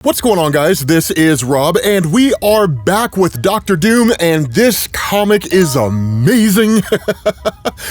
What's going on, guys? This is Rob, and we are back with Dr. Doom, and this comic is amazing.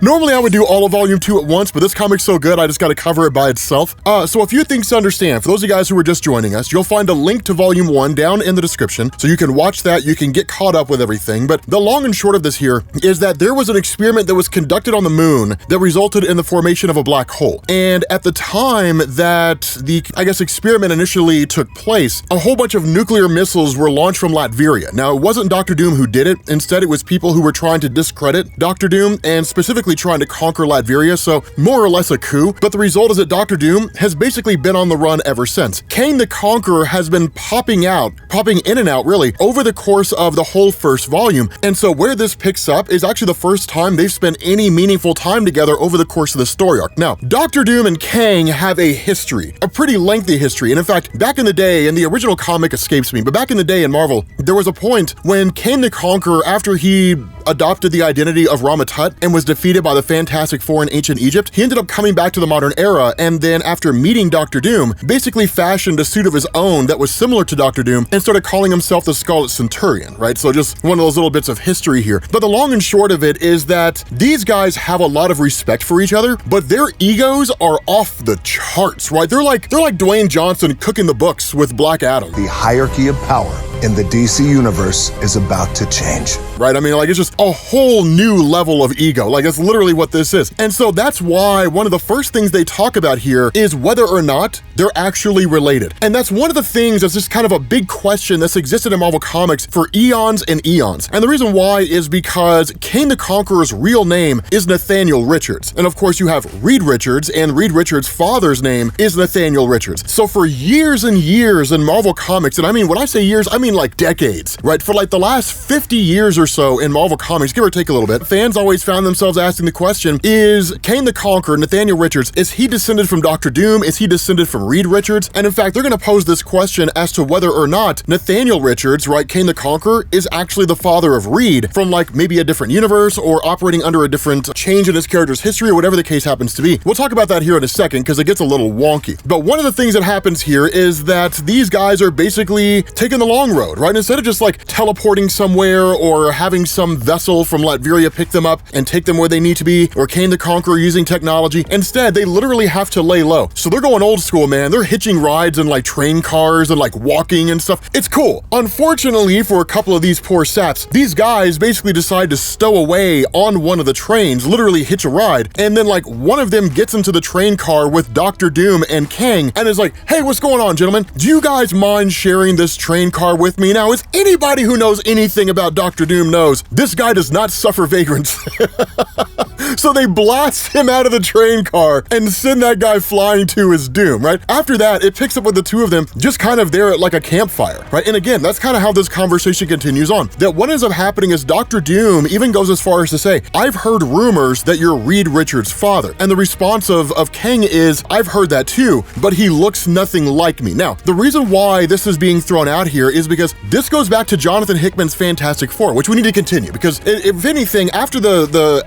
Normally, I would do all of Volume 2 at once, but this comic's so good, I just gotta cover it by itself. So a few things to understand. For those of you guys who are just joining us, you'll find a link to Volume 1 down in the description, so you can watch that, you can get caught up with everything. But the long and short of this here is that there was an experiment that was conducted on the moon that resulted in the formation of a black hole. And at the time that the, experiment initially took place, a whole bunch of nuclear missiles were launched from Latveria. Now, it wasn't Dr. Doom who did it. Instead, it was people who were trying to discredit Dr. Doom and specifically trying to conquer Latveria, so more or less a coup. But the result is that Dr. Doom has basically been on the run ever since. Kang the Conquerer has been popping in and out, really, over the course of the whole first volume. And so where this picks up is actually the first time they've spent any meaningful time together over the course of the story arc. Now, Dr. Doom and Kang have a history, a pretty lengthy history. And in fact, back in the day, and the original comic escapes me, but back in the day in Marvel, there was a point when Kang the Conqueror, after he adopted the identity of Ramatut and was defeated by the Fantastic Four in ancient Egypt, he ended up coming back to the modern era, and then after meeting Dr. Doom, basically fashioned a suit of his own that was similar to Dr. Doom and started calling himself the Scarlet Centurion, right? So just one of those little bits of history here. But the long and short of it is that these guys have a lot of respect for each other, but their egos are off the charts, right? They're like Dwayne Johnson cooking the books with Black Adam. The hierarchy of power in the DC universe is about to change. Right? I mean, it's just a whole new level of ego. That's literally what this is. And so that's why one of the first things they talk about here is whether or not they're actually related. And that's one of the things that's just kind of a big question that's existed in Marvel Comics for eons and eons. And the reason why is because Kang the Conqueror's real name is Nathaniel Richards. And of course you have Reed Richards, and Reed Richards' father's name is Nathaniel Richards. So for years and years in Marvel Comics, and I mean, when I say years, I mean like decades, right? For like the last 50 years or so in Marvel Comics, give or take a little bit, fans always found themselves asking the question, is Kang the Conqueror, Nathaniel Richards, is he descended from Dr. Doom? Is he descended from Reed Richards? And in fact, they're gonna pose this question as to whether or not Nathaniel Richards, right, Kang the Conqueror, is actually the father of Reed from like maybe a different universe or operating under a different change in his character's history or whatever the case happens to be. We'll talk about that here in a second because it gets a little wonky. But one of the things that happens here is that these guys are basically taking the long road, right? Instead of just like teleporting somewhere or having some vessel from Latveria pick them up and take them where they need to be, or Kang the Conqueror using technology, instead they literally have to lay low. So they're going old school, man. They're hitching rides in like train cars and like walking and stuff. It's cool. Unfortunately for a couple of these poor saps, these guys basically decide to stow away on one of the trains, literally hitch a ride, and then like one of them gets into the train car with Dr. Doom and Kang and is like, hey, what's going on, gentlemen? Do you guys mind sharing this train car with me? Now, as anybody who knows anything about Dr. Doom knows, this guy does not suffer vagrants. So they blast him out of the train car and send that guy flying to his doom, right? After that, it picks up with the two of them just kind of there at like a campfire, right? And again, that's kind of how this conversation continues on. That what ends up happening is Dr. Doom even goes as far as to say, I've heard rumors that you're Reed Richards' father. And the response of Kang is, I've heard that too, but he looks nothing like me. Now, the reason why this is being thrown out here is because this goes back to Jonathan Hickman's Fantastic Four, which we need to continue because if anything, after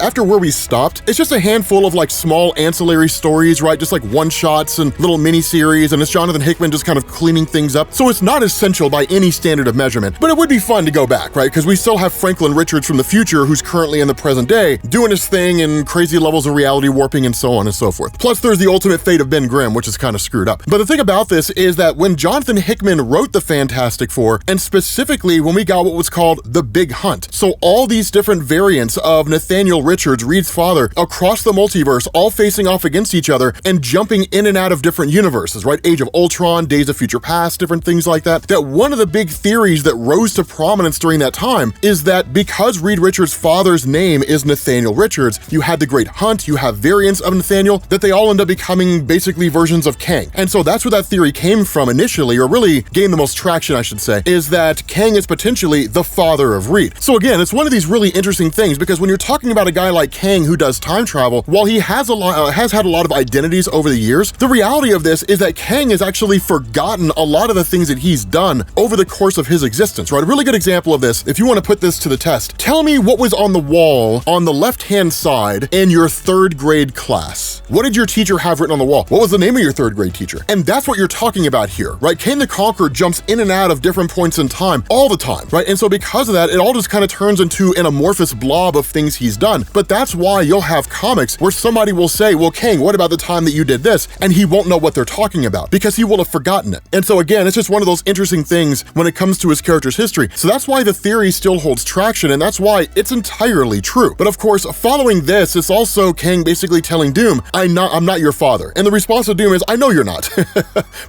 after where we stopped, it's just a handful of like small ancillary stories, right? Just like one-shots and little mini-series, and it's Jonathan Hickman just kind of cleaning things up. So it's not essential by any standard of measurement, but it would be fun to go back, right? Because we still have Franklin Richards from the future who's currently in the present day doing his thing and crazy levels of reality warping and so on and so forth. Plus there's the ultimate fate of Ben Grimm, which is kind of screwed up. But the thing about this is that when Jonathan Hickman wrote the Fantastic Four, and specifically when we got what was called the Big Hunt, so all these different variants of Nathaniel Richards, Reed's father, across the multiverse, all facing off against each other and jumping in and out of different universes, right? Age of Ultron, Days of Future Past, different things like that. That one of the big theories that rose to prominence during that time is that because Reed Richards' father's name is Nathaniel Richards, you had the Great Hunt, you have variants of Nathaniel, that they all end up becoming basically versions of Kang. And so that's where that theory came from initially, or really gained the most traction, I should say, is that Kang is potentially the father of Reed. So again, it's one of these really interesting things because when you're talking about a guy like Kang who does time travel, while he has had a lot of identities over the years, the reality of this is that Kang has actually forgotten a lot of the things that he's done over the course of his existence, right? A really good example of this, if you want to put this to the test, tell me what was on the wall on the left-hand side in your 3rd grade class. What did your teacher have written on the wall? What was the name of your 3rd grade teacher? And that's what you're talking about here, right? Kang the Conqueror jumps in and out of different points in time all the time, right? And so because of that, it all just kind of turns into an amorphous blob of things he's done. But that's why you'll have comics where somebody will say, well, Kang, what about the time that you did this? And he won't know what they're talking about because he will have forgotten it. And so again, it's just one of those interesting things when it comes to his character's history. So that's why the theory still holds traction, and that's why it's entirely true. But of course, following this, it's also Kang basically telling Doom, I'm not your father. And the response of Doom is, I know you're not.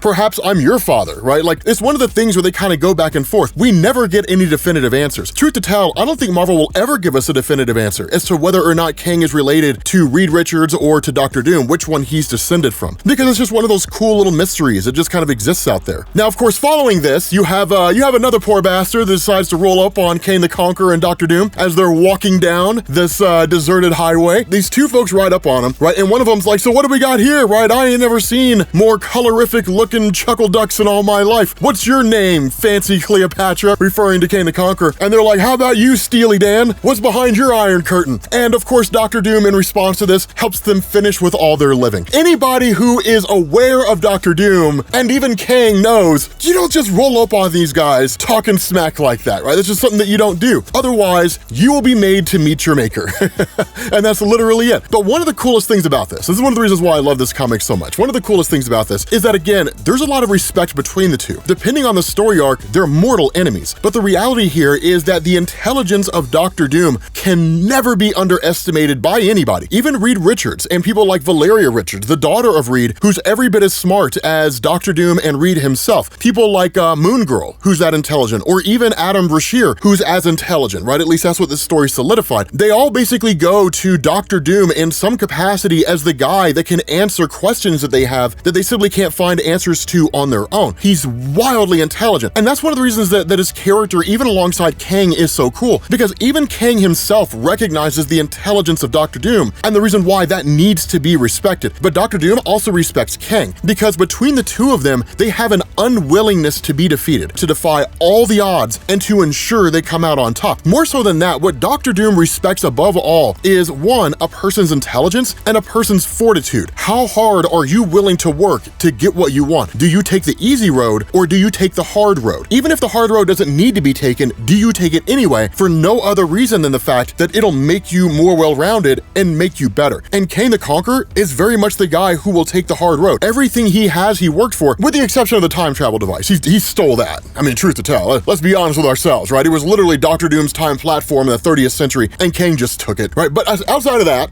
Perhaps I'm your father, right? Like, it's one of the things where they kind of go back and forth. We never get any definitive answers. Truth to tell, I don't think Marvel will ever give us a definitive answer as to whether or not Kang is related to Reed Richards or to Dr. Doom, which one he's descended from. Because it's just one of those cool little mysteries that just kind of exists out there. Now, of course, following this, you have another poor bastard that decides to roll up on Kang the Conqueror and Dr. Doom as they're walking down this deserted highway. These two folks ride up on him, right? And one of them's like, so what do we got here, right? I ain't never seen more colorific looking chuckle ducks in all my life. What's your name, fancy Cleopatra? Referring to Kang the Conqueror. And they're like, how about you, Steely Dan? What's behind your Iron Curtain? And of course, Dr. Doom, in response to this, helps them finish with all their living. Anybody who is aware of Dr. Doom, and even Kang knows, you don't just roll up on these guys talking smack like that, right? That's just something that you don't do. Otherwise, you will be made to meet your maker. And that's literally it. But one of the coolest things about this is one of the reasons why I love this comic so much. One of the coolest things about this is that, again, there's a lot of respect between the two. Depending on the story arc, they're mortal enemies. But the reality here is that the intelligence of Dr. Doom can never be underestimated by anybody. Even Reed Richards and people like Valeria Richards, the daughter of Reed, who's every bit as smart as Dr. Doom and Reed himself. People like Moon Girl, who's that intelligent, or even Adam Brashear, who's as intelligent, right? At least that's what this story solidified. They all basically go to Dr. Doom in some capacity as the guy that can answer questions that they have that they simply can't find answers to on their own. He's wildly intelligent. And that's one of the reasons that his character, even alongside Kang, is so cool, because even Kang himself recognizes the intelligence of Dr. Doom and the reason why that needs to be respected. But Dr. Doom also respects Kang because between the two of them, they have an unwillingness to be defeated, to defy all the odds and to ensure they come out on top. More so than that, what Dr. Doom respects above all is, one, a person's intelligence and a person's fortitude. How hard are you willing to work to get what you want? Do you take the easy road or do you take the hard road? Even if the hard road doesn't need to be taken, do you take it anyway for no other reason than the fact that it'll make you more well-rounded and make you better? And Kang the Conqueror is very much the guy who will take the hard road. Everything he has, he worked for, with the exception of the time travel device. He stole that. I mean, truth to tell, let's be honest with ourselves, right? It was literally Dr. Doom's time platform in the 30th century, and Kang just took it, right? But outside of that,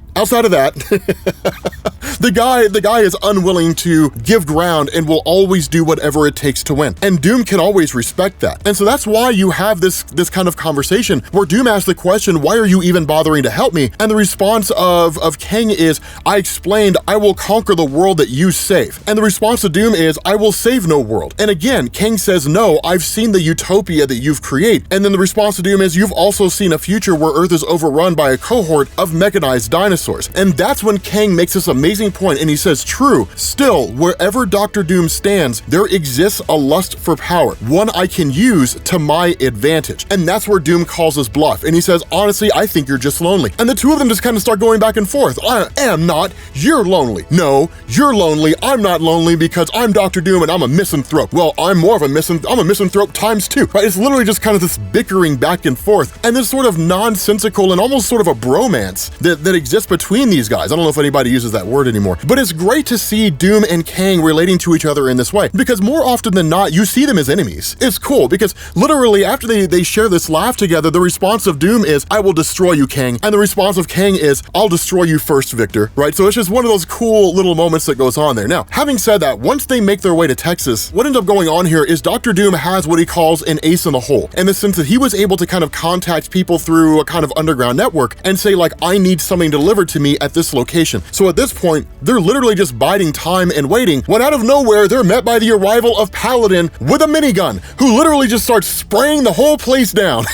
the guy is unwilling to give ground and will always do whatever it takes to win. And Doom can always respect that. And so that's why you have this kind of conversation where Doom asks the question, why are you even bothering to help me? And the response of Kang is, I explained, I will conquer the world that you save. And the response of Doom is, I will save no world. And again, Kang says, no, I've seen the utopia that you've created. And then the response of Doom is, you've also seen a future where Earth is overrun by a cohort of mechanized dinosaurs. And that's when Kang makes this amazing point, and he says, true, still, wherever Dr. Doom stands, there exists a lust for power, one I can use to my advantage. And that's where Doom calls his bluff, and he says, honestly, I think you're just lonely. And the two of them just kind of start going back and forth. I am not, you're lonely. No, you're lonely, I'm not lonely because I'm Dr. Doom and I'm a misanthrope. Well, I'm more of a misanthrope times two, right? It's literally just kind of this bickering back and forth, and this sort of nonsensical and almost sort of a bromance that exists between these guys. I don't know if anybody uses that word anymore, but it's great to see Doom and Kang relating to each other in this way, because more often than not, you see them as enemies. It's cool, because literally after they share this laugh together, the response of Doom is, I will destroy you, Kang, and the response of Kang is, I'll destroy you first, Victor, right? So it's just one of those cool little moments that goes on there. Now, having said that, once they make their way to Texas, what ends up going on here is Dr. Doom has what he calls an ace in the hole, in the sense that he was able to kind of contact people through a kind of underground network and say, like, I need something delivered to me at this location. So at this point, they're literally just biding time and waiting, when out of nowhere, they're met by the arrival of Paladin with a minigun. who literally just starts spraying the whole place down.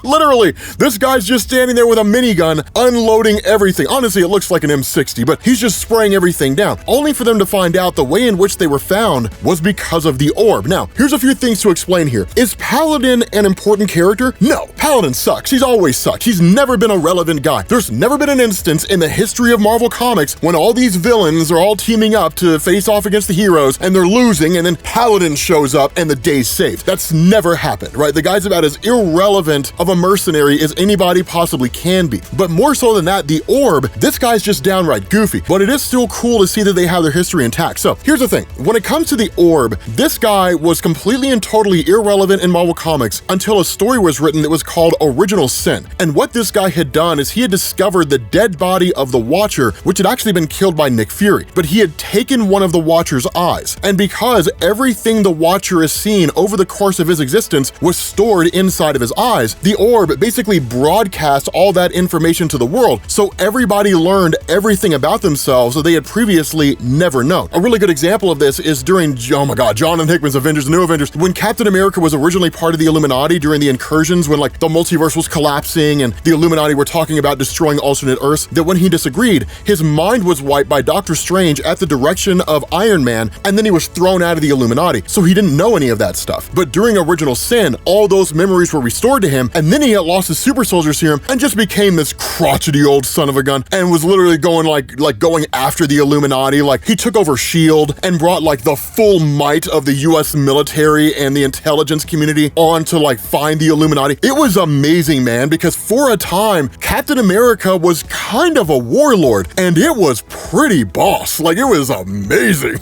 Literally, this guy's just standing there with a minigun, unloading everything. Honestly, it looks like an M60, but he's just spraying everything down, only for them to find out the way in which they were found was because of the orb. Now, here's a few things to explain here. Is Paladin an important character? No, Paladin sucks. He's always sucked. He's never been a relevant guy. There's never been an instance in the history of Marvel Comics when all these villains are all teaming up to face off against the heroes and they're losing and then Paladin shows up and the day's saved. That's never happened, right? The guy's about as irrelevant of a mercenary as anybody possibly can be. But more so than that, the orb, this guy's just downright goofy, but it is still cool to see that they have their history intact. So here's the thing, when it comes to the orb, this guy was completely and totally irrelevant in Marvel Comics until a story was written that was called Original Sin. And what this guy had done is he had discovered the dead body of the Watcher, which had actually been killed by Nick Fury, but he had taken one of the Watcher's eyes. And because everything the Watcher has seen over the course of his existence was stored inside of his eyes, the orb basically broadcast all that information to the world, so everybody learned everything about themselves that they had previously never known. A really good example of this is during, oh my god, Jonathan Hickman's Avengers, the New Avengers, when Captain America was originally part of the Illuminati during the incursions, when like the multiverse was collapsing and the Illuminati were talking about destroying alternate Earths, that when he disagreed, his mind was wiped by Doctor Strange at the direction of Iron Man, and then he was thrown out of the Illuminati, so he didn't know any of that stuff. But during Original Sin, all those memories were restored to him, and then he had lost his super soldier serum and just became this crotchety old son of a gun and was literally going going after the Illuminati. Like, he took over S.H.I.E.L.D. and brought like the full might of the US military and the intelligence community on to like find the Illuminati. It was amazing, man, because for a time, Captain America was kind of a warlord and it was pretty boss. Like, it was amazing.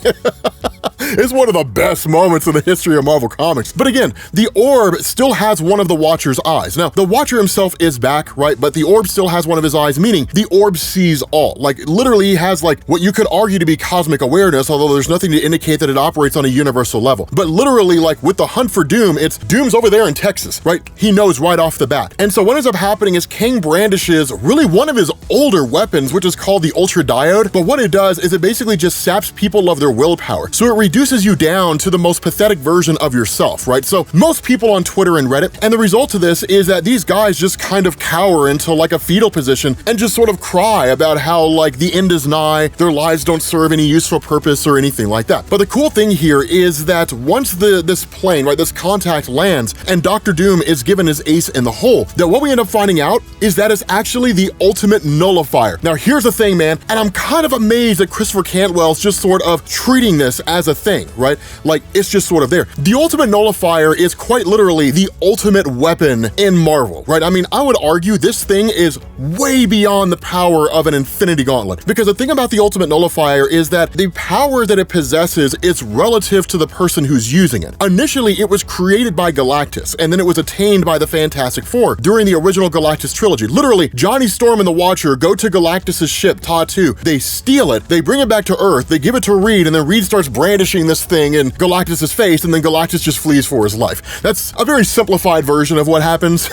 It's one of the best moments in the history of Marvel Comics. But again, the orb still has one of the Watcher's eyes. Now, the Watcher himself is back, right? But the orb still has one of his eyes, meaning the orb sees all. Like, literally he has like what you could argue to be cosmic awareness, although there's nothing to indicate that it operates on a universal level. But literally, like with the hunt for Doom, it's Doom's over there in Texas, right? He knows right off the bat. And so what ends up happening is Kang brandishes really one of his older weapons, which is called the Ultra Diode. But what it does is it basically just saps people of their willpower. So it reduces you down to the most pathetic version of yourself, right? So most people on Twitter and Reddit, and the result of this is that these guys just kind of cower into like a fetal position and just sort of cry about how like the end is nigh, their lives don't serve any useful purpose or anything like that. But the cool thing here is that once this plane, right, this contact lands and Dr. Doom is given his ace in the hole, that what we end up finding out is that it's actually the ultimate nullifier. Now here's the thing, man, and I'm kind of amazed that Christopher Cantwell's just sort of treating this as a thing, right? Like, it's just sort of there. The ultimate nullifier is quite literally the ultimate weapon in Marvel, right? I mean, I would argue this thing is way beyond the power of an Infinity Gauntlet, because the thing about the ultimate nullifier is that the power that it possesses is relative to the person who's using it. Initially, it was created by Galactus, and then it was attained by the Fantastic Four during the original Galactus trilogy. Literally, Johnny Storm and the Watcher go to Galactus's ship, Tatu, they steal it, they bring it back to Earth, they give it to Reed, and then Reed starts brandishing this thing in Galactus's face, and then Galactus just flees for his life. That's a very simplified version of what happens.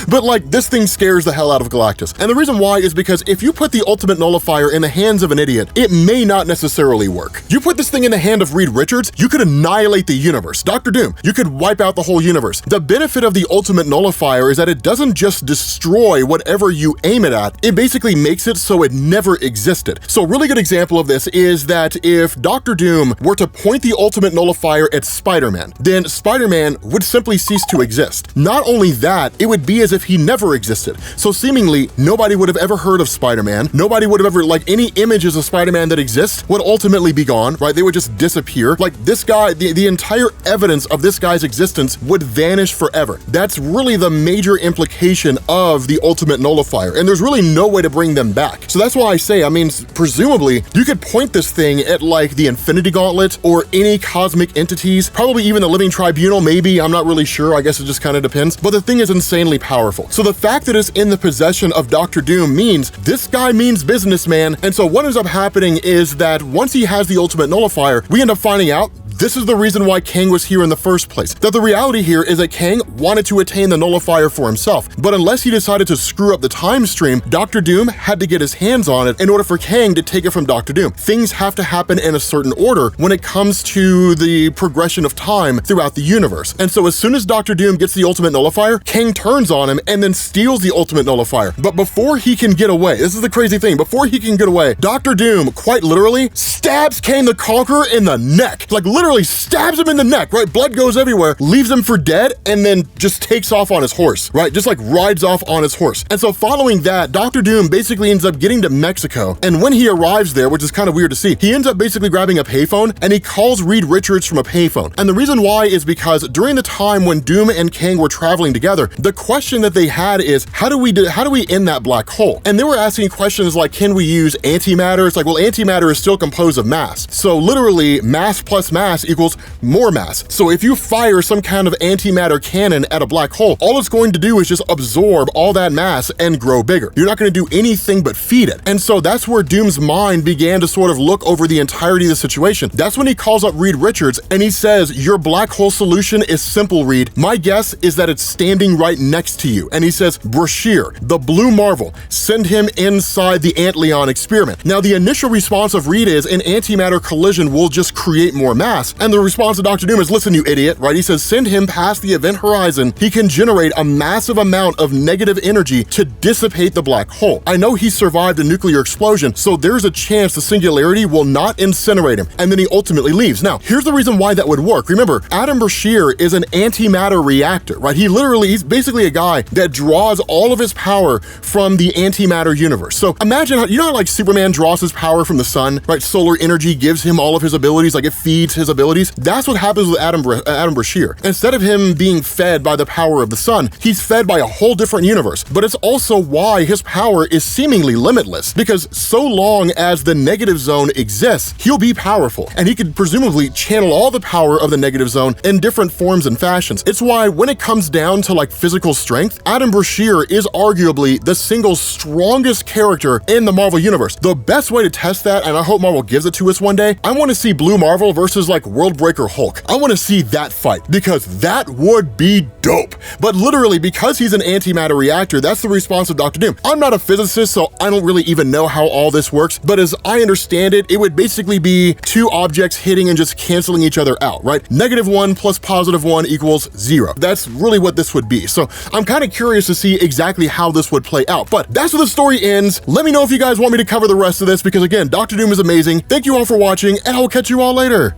But like, this thing scares the hell out of Galactus. And the reason why is because if you put the ultimate nullifier in the hands of an idiot, it may not necessarily work. You put this thing in the hand of Reed Richards, you could annihilate the universe. Dr. Doom, you could wipe out the whole universe. The benefit of the ultimate nullifier is that it doesn't just destroy whatever you aim it at, it basically makes it so it never existed. So a really good example of this is that if Dr. Doom were to point the ultimate nullifier at Spider-Man, then Spider-Man would simply cease to exist. Not only that, it would be as if he never existed. So seemingly, nobody would have ever heard of Spider-Man, nobody would have ever, like, any images of Spider-Man that exist would ultimately be gone, right? They would just disappear. Like, this guy, the entire evidence of this guy's existence would vanish forever. That's really the major implication of the ultimate nullifier, and there's really no way to bring them back. So that's why I say, I mean, presumably, you could point this thing at like the Infinity Gauntlet or any cosmic entities, probably even the Living Tribunal, maybe, I'm not really sure, I guess it just kind of depends, but the thing is insanely powerful. So the fact that it's in the possession of Dr. Doom means this guy means business, man. And so what ends up happening is that once he has the ultimate nullifier, we end up finding out this is the reason why Kang was here in the first place. That the reality here is that Kang wanted to attain the nullifier for himself, but unless he decided to screw up the time stream, Dr. Doom had to get his hands on it in order for Kang to take it from Dr. Doom. Things have to happen in a certain order when it comes to the progression of time throughout the universe. And so as soon as Dr. Doom gets the ultimate nullifier, Kang turns on him and then steals the ultimate nullifier. But before he can get away, this is the crazy thing, before he can get away, Dr. Doom, quite literally, stabs Kang the Conqueror in the neck. Like literally stabs him in the neck, right? Blood goes everywhere, leaves him for dead, and then just takes off on his horse, right? Just like rides off on his horse. And so following that, Dr. Doom basically ends up getting to Mexico. And when he arrives there, which is kind of weird to see, he ends up basically grabbing a payphone and he calls Reed Richards from a payphone. And the reason why is because during the time when Doom and Kang were traveling together, the question that they had is, how do we end that black hole? And they were asking questions like, can we use antimatter? It's like, well, antimatter is still composed of mass. So literally mass plus mass equals more mass. So if you fire some kind of antimatter cannon at a black hole, all it's going to do is just absorb all that mass and grow bigger. You're not going to do anything but feed it. And so that's where Doom's mind began to sort of look over the entirety of the situation. That's when he calls up Reed Richards and he says, your black hole solution is simple, Reed. My guess is that it's standing right next to you. And he says, Brashear, the blue marvel, send him inside the Antleon experiment. Now the initial response of Reed is an antimatter collision will just create more mass. And the response of Dr. Doom is, listen, you idiot, right? He says, send him past the event horizon. He can generate a massive amount of negative energy to dissipate the black hole. I know he survived a nuclear explosion, so there's a chance the singularity will not incinerate him. And then he ultimately leaves. Now, here's the reason why that would work. Remember, Adam Brashear is an antimatter reactor, right? He's basically a guy that draws all of his power from the antimatter universe. So imagine how, you know how like Superman draws his power from the sun, right? Solar energy gives him all of his abilities, like it feeds his abilities. That's what happens with Adam Brashear. Instead of him being fed by the power of the sun, he's fed by a whole different universe. But it's also why his power is seemingly limitless, because so long as the negative zone exists, he'll be powerful, and he could presumably channel all the power of the negative zone in different forms and fashions. It's why when it comes down to like physical strength, Adam Brashear is arguably the single strongest character in the Marvel universe. The best way to test that, and I hope Marvel gives it to us one day, I want to see Blue Marvel versus like Worldbreaker Hulk. I want to see that fight, because that would be dope. But literally, because he's an antimatter reactor, that's the response of Dr. Doom. I'm not a physicist, so I don't really even know how all this works, but as I understand it, it would basically be two objects hitting and just canceling each other out, right? -1 plus +1 equals 0. That's really what this would be. So I'm kind of curious to see exactly how this would play out, but that's where the story ends. Let me know if you guys want me to cover the rest of this, because again, Dr. Doom is amazing. Thank you all for watching, and I will catch you all later.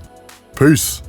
Peace.